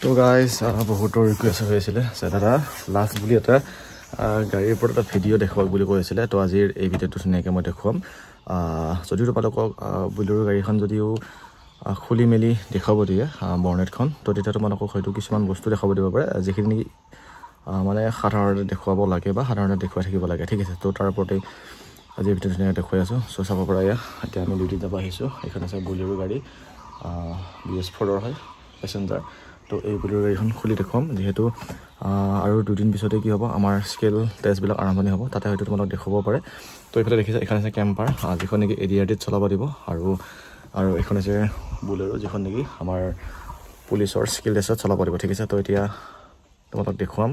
তো গাইজ বহুতৰ ৰিকুৱেষ্ট হৈছিলে যে দাদা লাষ্ট বুলি এটা গাড়ীৰ ওপৰত এটা ভিডিঅ' দেখুৱাওক বুলি কৈছিলে। তো আজিৰ এই ভিডিঅ'টো ধুনীয়াকৈ মই দেখুৱাম। যদিও তোমালোকক বুলেৰো গাড়ীখন যদিও খুলি মেলি দেখুৱাব দিয়ে বৰ্নেটখন, তো তেতিয়া তোমালোকক হয়তো কিছুমান বস্তু দেখাব দিব পাৰে যিখিনি মানে সাধাৰণতে দেখুৱাব লাগে বা সাধাৰণতে দেখুৱাই থাকিব লাগে, ঠিক আছে। তো তাৰ ওপৰতে আজি ভিডিঅ'টো ধুনীয়াকৈ দেখুৱাই আছোঁ। চ' চাব পৰা এতিয়া আমি ডিউটিত যাব আহিছোঁ। এইখন আছে বুলেৰো গাড়ী, BS4 হয় পেচেঞ্জাৰ। তো এই বুলেৰো গাড়ীখন খুলি দেখুৱাম, যিহেতু আৰু দুদিন পিছতে কি হ'ব আমাৰ স্কেল টেষ্টবিলাক আৰম্ভণি হ'ব, তাতে হয়তো তোমালোক দেখুৱাব পাৰে। তো এইফালে দেখিছে এইখন আছে কেম্পাৰ, যিখন নেকি ADRTত চলাব দিব, আৰু এইখন আছে বুলেৰো যিখন নেকি আমাৰ পুলিচৰ স্কিল টেষ্টত চলাব দিব, ঠিক আছে। তো এতিয়া তোমালোক দেখুৱাম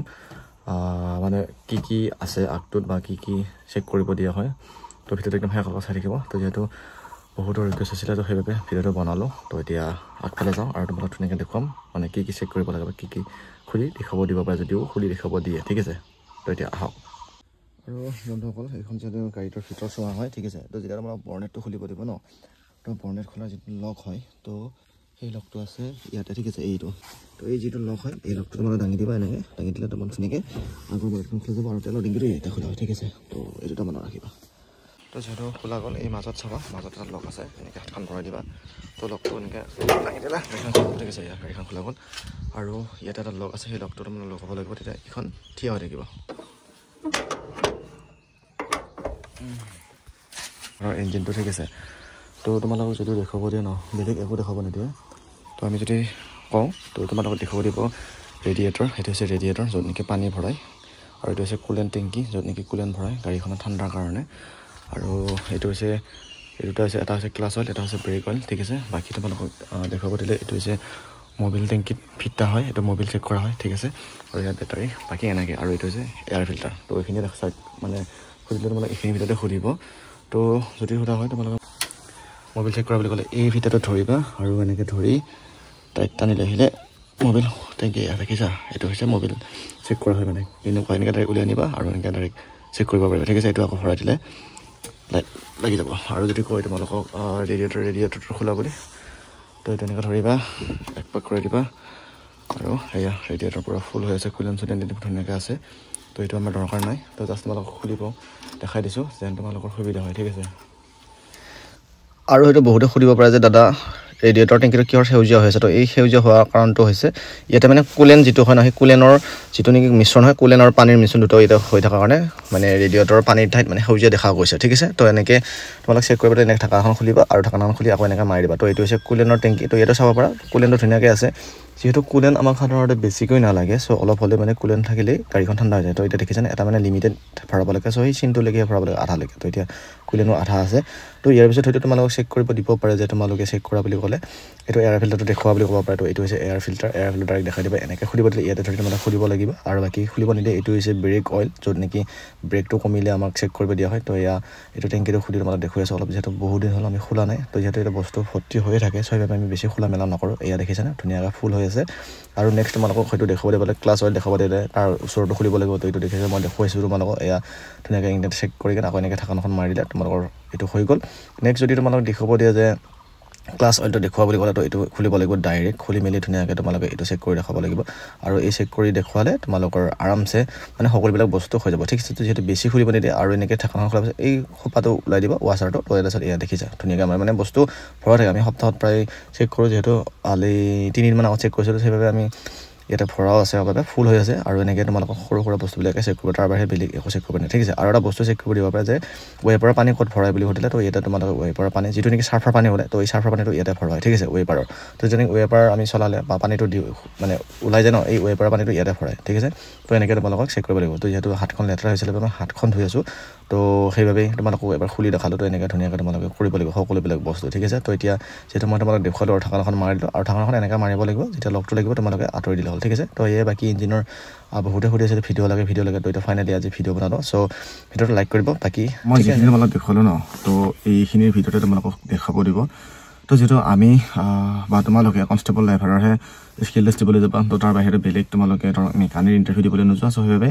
মানে কি কি আছে আগটোত বা কি কি চেক কৰিব দিয়া হয়। তো ভিডিঅ'টো একদম শেষলৈকে চাই থাকিব। তো যিহেতু বহুতো ৰিকুৱেষ্ট আছিলে, তো সেইবাবে ভিডিঅ'টো বনালোঁ। তো এতিয়া আগফালে যাওঁ আৰু তোমালোক ধুনীয়াকৈ দেখুৱাম মানে কি কি চেক কৰিব লাগে বা কি কি খুলি দেখাব দিব পাৰে, যদিও খুলি দেখাব দিয়ে, ঠিক আছে। তো এতিয়া আহক। আৰু বন্ধুসকল, এইখন যিহেতু গাড়ীটোৰ ভিতৰত চোৱা হয়, ঠিক আছে। তো যেতিয়া তোমালোক বৰ্নেটটো খুলিব দিব ন, তো বৰ্নেট খোলাৰ যিটো লক হয়, তো সেই লকটো আছে ইয়াতে, ঠিক আছে। এইটো তো এই যিটো লক হয়, এই লকটো তোমালোকে দাঙি দিবা, এনেকৈ দাঙি দিলে তোমালোক ধুনীয়াকৈ আগৰ বৰ্নেটখন খুলি যাব আৰু তেলৰ ডিংকিটো ইয়াতে খোলা হয়, ঠিক আছে। তো এইটো তাৰমানে ৰাখিবা। তো যিহেতু খোলা গ'ল, এই মাজত চাবা, মাজত এটা লক আছে, এনেকৈ হাতখন ভৰাই দিবা। তো লকটো এনেকৈ দাঙি দিলা, গাড়ীখন ঠিক আছে। ইয়াৰ গাড়ীখন খোলা গ'ল আৰু ইয়াতে এটা লক আছে, সেই লকটো তাৰমানে লগাব লাগিব, তেতিয়া এইখন থিয় হৈ থাকিব। আৰু ইঞ্জিনটো ঠিক আছে। তো তোমালোকক যদি দেখুৱাব দিয়ে ন, বেলেগ একো দেখাব নিদিয়ে। তো আমি যদি কওঁ, তো তোমালোকক দেখুৱাব দিব ৰেডিয়েটৰ, সেইটো হৈছে ৰেডিয়েটৰ য'ত নেকি পানী ভৰাই, আৰু এইটো হৈছে কুলেণ্ট টেংকি য'ত নেকি কুলেণ্ট ভৰাই গাড়ীখনত ঠাণ্ডাৰ কাৰণে, আৰু এইটো হৈছে এই দুটা হৈছে, এটা হৈছে ক্লাছ অইল, এটা হৈছে ব্ৰেক অইল, ঠিক আছে। বাকী তোমালোকক দেখুৱাব দিলে এইটো হৈছে মবিল টেংকিত ফিটা হয়, এইটো মবিল চেক কৰা হয়, ঠিক আছে। আৰু ইয়াত বেটাৰী, বাকী এনেকৈ। আৰু এইটো হৈছে এয়াৰ ফিল্টাৰ। তো এইখিনি মানে সুধিলে তোমালোক এইখিনি ভিতৰতে সুধিব। তো যদি সোধা হয় তোমালোকক মবিল চেক কৰা বুলি ক'লে এই ভিতৰটো ধৰিবা আৰু এনেকৈ ধৰি টাইট টানি লৈ আহিলে মবিল টেংকি দেখিছা, এইটো হৈছে মবিল চেক কৰা হয়। মানে এনেকুৱা এনেকৈ ডাইৰেক্ট উলিয়াই আনিবা আৰু এনেকৈ ডাইৰেক্ট চেক কৰিব পাৰিবা, ঠিক আছে। এইটো আকৌ ভৰাই দিলে লাগি যাব। আৰু যদি কয় তোমালোকক ৰেডিয়েটৰটো খোলা বুলি, তো তেনেকৈ ধৰিবা, এক পাক কৰি দিবা, আৰু সেয়া ৰেডিয়েটৰ পৰা ফুল হৈ আছে, কুলেণ্ট চুলেণ্ট ধুনীয়াকৈ আছে। তো এইটো আমাৰ দৰকাৰ নাই। তো জাষ্ট তোমালোকক খুলিব দেখাই দিছোঁ যেন তোমালোকৰ সুবিধা হয়, ঠিক আছে। আৰু হয়তো বহুতে সুধিব পাৰে যে দাদা ৰেডিয়েটৰ টেংকিটো কিহৰ সেউজীয়া হৈ আছে। তো এই সেউজীয়া হোৱাৰ কাৰণটো হৈছে ইয়াতে মানে কুলেন যিটো হয় ন, সেই কুলেনৰ যিটো নেকি মিশ্ৰণ হয়, কুলেন আৰু পানীৰ মিশ্ৰণ দুটো ইয়াতে হৈ থকাৰ কাৰণে মানে ৰেডিয়েটৰৰ পানীৰ ঠাইত মানে সেউজীয়া দেখা গৈছে, ঠিক আছে। তো এনেকৈ তোমালোক চেক কৰিবলৈ এনেকৈ ঢাকনাখন খুলিবা আৰু ঢাকনাখন খুলি আকৌ এনেকৈ মাৰি দিবা। তো এইটো হৈছে কুলেনৰ টেংকি। তো ইয়াতে চাব পাৰা কুলেনটো ধুনীয়াকৈ আছে। যিহেতু কুলেন আমাক সাধাৰণতে বেছিকৈ নালাগে, চ' অলপ হ'লে মানে কুলেন থাকিলেই গাড়ীখন ঠাণ্ডা হৈ যায়। তো এতিয়া দেখিছেনে এটা মানে লিমিটেড ভৰাব লাগে, চ' সেই চিনটোলৈকে ভৰাব লাগে, আধালৈকে। তো এতিয়া কুলেনো আধা আছে। তো ইয়াৰ পিছত হয়তো তোমালোকক চেক কৰিব দিব পাৰে যে তোমালোকে চেক কৰা বুলি ক'লে এইটো এয়াৰ ফিল্টাৰটো দেখুওৱা বুলি ক'ব পাৰে। তো এইটো হৈছে এয়াৰ ফিল্টাৰ ডাইৰেক্ট দেখাই দিবা, এনেকৈ খুলিব দিলে ইয়াতে ধৰি তোমালোক খুলিব লাগিব, আৰু বাকী খুলিব নিদিয়ে। এইটো হৈছে ব্ৰেক অইল, য'ত নেকি ব্ৰেকটো কমিলে আমাক চেক কৰিব দিয়া হয়। তো এইটো টেংকিটো খুলি তোমালোক দেখুৱাই আছোঁ অলপ, যিহেতু বহুত দিন হ'ল আমি খোলা নাই। তো যিহেতু এটা বস্তু ভৰ্তি হৈয়ে থাকে, চ' সেইবাবে আমি বেছি খোলা মেলা নকৰোঁ। এয়া দেখিছেনে ধুনীয়াকৈ ফুল হৈ আছে। আৰু নেক্সট তোমালোকক হয়তো দেখুৱাব দিব লাগে ক্লাছ অইল, দেখাব দিলে তাৰ ওচৰটো খুলিব লাগিব। তো এইটো দেখিছে মই দেখুৱাইছোঁ তোমালোকক, এয়া ধুনীয়াকৈ ইংলিছ চেক কৰি কিনে আকৌ এনেকৈ ঢাকনাখন মাৰি দিলে তোমালোকৰ এইটো হৈ গ'ল। নেক্সট যদি তোমালোকক দেখুৱাব দিয়ে যে ক্লাছ অইলটো দেখুওৱা বুলি ক'লে, তো এইটো খুলিব লাগিব ডাইৰেক্ট, খুলি মেলি ধুনীয়াকৈ তোমালোকে এইটো চেক কৰি দেখাব লাগিব। আৰু এই চেক কৰি দেখুৱালে তোমালোকৰ আৰামছে মানে সকলোবিলাক বস্তু হৈ যাব, ঠিক আছে। যিহেতু বেছি খুলিব নিদিয়ে, আৰু এনেকৈ ঢাকনাখন খোলাৰ পিছত এই খোপাটো ওলাই দিব ৱাছাৰটো, তো তাৰপিছত এয়া দেখিছা ধুনীয়াকৈ আমাৰ মানে বস্তু ভৰা থাকে। আমি সপ্তাহত প্ৰায় চেক কৰোঁ, যিহেতু 3দিনমান আগত চেক কৰিছিলোঁ, সেইবাবে আমি ইয়াতে ভৰাও আছে বাবে ফুল হৈ আছে। আৰু এনেকৈ তোমালোকক সৰু সুৰা বস্তুবিলাকে চেক কৰিব, তাৰ বাহিৰে বেলেগ একো চেক কৰিব নাই, ঠিক আছে। আৰু এটা বস্তু চেক কৰিব দিব পাৰে যে ৱেপাৰৰ পানী ক'ত ভৰাই বুলি সুধিলে, তো ইয়াতে তোমালোকে ৱেপাৰৰ পানী যিটো নেকি চাৰ্ফাৰ পানী ওলায়, তো এই চাৰ্ফাৰ পানীটো ইয়াতে ভৰোৱা হয়, ঠিক আছে, ৱেপাৰৰ। তো যেনেকৈ ৱেপাৰ আমি চলালে বা পানীটো দি মানে ওলাই যায় ন, এই ৱেপাৰৰ পানীটো ইয়াতে ভৰাই, ঠিক আছে। তো এনেকৈ তোমালোকক চেক কৰিব লাগিব। তো যিহেতু হাতখন লেতেৰা হৈছিলে মই হাতখন ধুই আছোঁ, তো সেইবাবেই তোমালোকক এবাৰ খুলি দেখালোঁ। তো এনেকৈ ধুনীয়াকৈ তোমালোকে কৰিব লাগিব সকলোবিলাক বস্তু, ঠিক আছে। তো এতিয়া যিহেতু মই তোমালোক দেখুৱালোঁ আৰু ঢাকনাখন মাৰি দিলোঁ, আৰু ঢাকনাখন এনেকৈ মাৰিব লাগিব, যেতিয়া লকটো লাগিব তোমালোকে আঁতৰি দিলে হ'ল, ঠিক আছে। তো এয়ে বাকী ইঞ্জিনৰ বহুতে সুধি আছিলে ভিডিঅ' লাগে। তো এতিয়া ফাইনেলি আজি ভিডিঅ' বনালোঁ, চ' ভিডিঅ'টো লাইক কৰিব। বাকী মই যিখিনি তোমালোক দেখুৱালোঁ ন, তো এইখিনিৰ ভিডিঅ'তে তোমালোকক দেখাব দিব। তো যিহেতু আমি বা তোমালোকে কনষ্টেবল ড্ৰাইভাৰৰহে স্কিল টেষ্ট দিবলৈ যাবা, তো তাৰ বাহিৰে বেলেগ তোমালোকে ধৰক মেকানিক ইণ্টাৰভিউ দিবলৈ নোযোৱা, চ' সেইবাবে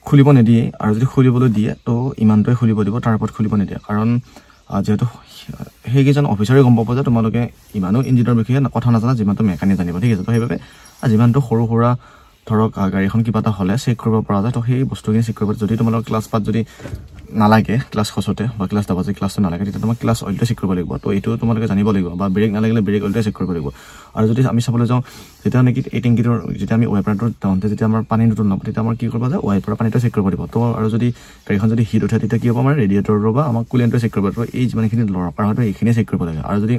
খুলিব নিদিয়ে। আৰু যদি খুলিবলৈ দিয়ে তো ইমানটোৱে খুলিব দিব, তাৰ ওপৰত খুলিব নিদিয়ে। কাৰণ যিহেতু সেইকেইজন অফিচাৰে গম পাব যে তোমালোকে ইমানো ইঞ্জিনৰ বিষয়ে কথা নাজানা যিমানটো মেকানিক জানিব, ঠিক আছে। তো সেইবাবে যিমানটো সৰু সুৰা ধৰক গাড়ীখন কিবা এটা হ'লে চেক কৰিব পৰা যায় তো সেই বস্তুখিনি চেক কৰিব যদি তোমালোকৰ ক্লাছ পাত যদি নালাগে ক্লাছ খচোতে বা ক্লাছ দাবাজে ক্লাছটো নালাগে তেতিয়া তোমাক ক্লাছ অইলটো চেক কৰিব লাগিব তো এইটো তোমালোকে জানিব লাগিব বা ব্ৰেক নালাগিলে ব্ৰেক অইলটো চেক কৰিব লাগিব আৰু যদি আমি চাবলৈ যাওঁ যেতিয়া নেকি এই টেংকিটোৰ যেতিয়া আমি ৱাইপাৰটো ডাউনতে যেতিয়া আমাৰ পানী নতুন নব তেতিয়া আমাৰ কি কৰিব যায় ৱাইপাৰৰ পানীটো চেক কৰিব দিব তো আৰু যদি গাড়ীখন যদি হিট উঠে তেতিয়া কি হ'ব আমাৰ ৰেডিয়েটৰৰ বা আমাক কুলেণ্টটো চেক কৰিব তো এই যিমানখিনি দৰকাৰ হয় তো এইখিনিয়ে চেক কৰিব লাগে আৰু যদি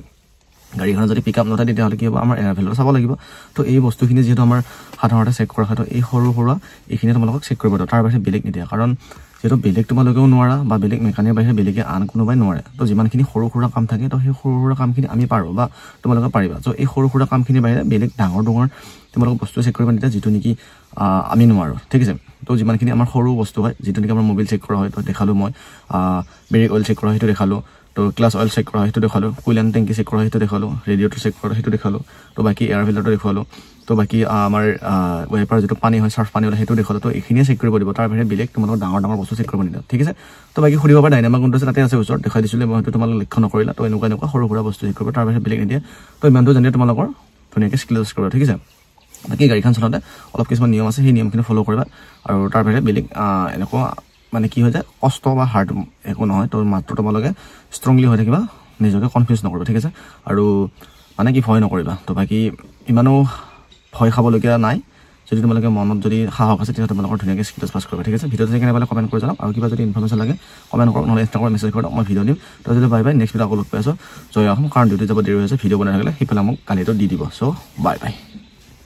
গাড়ীখন যদি পিক আপ নথায় তেতিয়াহ'লে কি হ'ব আমাৰ এয়াৰ ফিল্টাৰ চাব লাগিব তো এই বস্তুখিনি যিহেতু আমাৰ সাধাৰণতে চেক কৰা হয় তো এই সৰু সুৰা এইখিনি তোমালোকক চেক কৰিব তাৰ বাহিৰে বেলেগ নিদিয়া কাৰণ যেটো বেলেগ তোমালোকেও নোৱাৰা বা বেলেগ মেকানিকৰ বাহিৰে বেলেগে আন কোনোবাই নোৱাৰে তো যিমানখিনি সৰু সুৰা কাম থাকে তো সেই সৰু সুৰা কামখিনি আমি পাৰোঁ বা তোমালোকে পাৰিবা তো এই সৰু সুৰা কামখিনি বাহিৰে বেলেগ ডাঙৰ তোমালোক বস্তু চেক কৰিব নিদিয়া যিটো নেকি আমি নোৱাৰোঁ ঠিক আছে তো যিমানখিনি আমাৰ সৰু বস্তু হয় যিটো নেকি আমাৰ মোবাইল চেক কৰা হয় তো দেখালোঁ মই ব্ৰেক অইল চেক কৰা সেইটো দেখালোঁ তো ক্লাছ অইল চেক কৰা সেইটো দেখালোঁ কুলেণ্ট টেংকি চেক কৰা সেইটো দেখালোঁ ৰেডিয়েটৰ চেক কৰা সেইটো দেখালোঁ তো বাকী এয়াৰ ফিল্টাৰটো দেখুৱালোঁ তো বাকী আমাৰ ৱাইপাৰ যিটো পানী হয় চাৰ্ফ পানী ওলাই সেইটো দেখালোঁ তো এইখিনিয়ে চেক কৰিব দিব তাৰ বাহিৰে বেলেগ তোমালোকৰ ডাঙৰ বস্তু চেক কৰিব নিদিয়া ঠিক আছে তো বাকী সুধিব পৰা ডাইনামা কোনটো আছে তাতে আছে ওচৰত দেখাই দিছিলোঁ মই হয়তো তোমালোকে লক্ষ্য নকৰিলা তো এনেকুৱা সৰু সুৰা বস্তু চেক কৰিব তাৰ বাহিৰে বেলেগ নিদিয়া তো ইমানটো জানিলে তোমালোকৰ ধুনীয়াকৈ স্কিলছ কৰিব ঠিক আছে বাকী গাড়ীখন চলাওঁতে অলপ কিছুমান নিয়ম আছে সেই নিয়মখিনি ফ'ল' কৰিবা আৰু তাৰ বাহিৰে বেলেগ এনেকুৱা মানে কি হৈ যায় কষ্ট বা হাৰ্ড একো নহয় তো মাত্ৰ তোমালোকে ষ্ট্ৰংলি হৈ থাকিবা নিজকে কনফিউজ নকৰিবা ঠিক আছে আৰু মানে কি ভয় নকৰিবা তো বাকী ইমানো ভয় খাবলগীয়া নাই যদি তোমালোকে মনত যদি সাহস আছে তেতিয়া তোমালোকৰ ধুনীয়াকৈ স্কিলছ পাছ কৰিবা ঠিক আছে ভিডিঅ'টো কেনে পালে কমেণ্ট কৰি জনাওক আৰু কিবা যদি ইনফৰমেশ্যন লাগে কমেণ্ট কৰক নহ'লে ইনষ্টাগ্ৰামত মেছেজ কৰক মই ভিডিঅ' দিম তো যদি বাই নেক্সট ভিডিঅ' আকৌ লগ পাই আছোঁ জয় আহোম কাৰণ ডিউটি যাব দেৰি হৈছে ভিডিঅ' বনাই থাকিলে সেইফালে মোক কালিটো দি দিব চ' বাই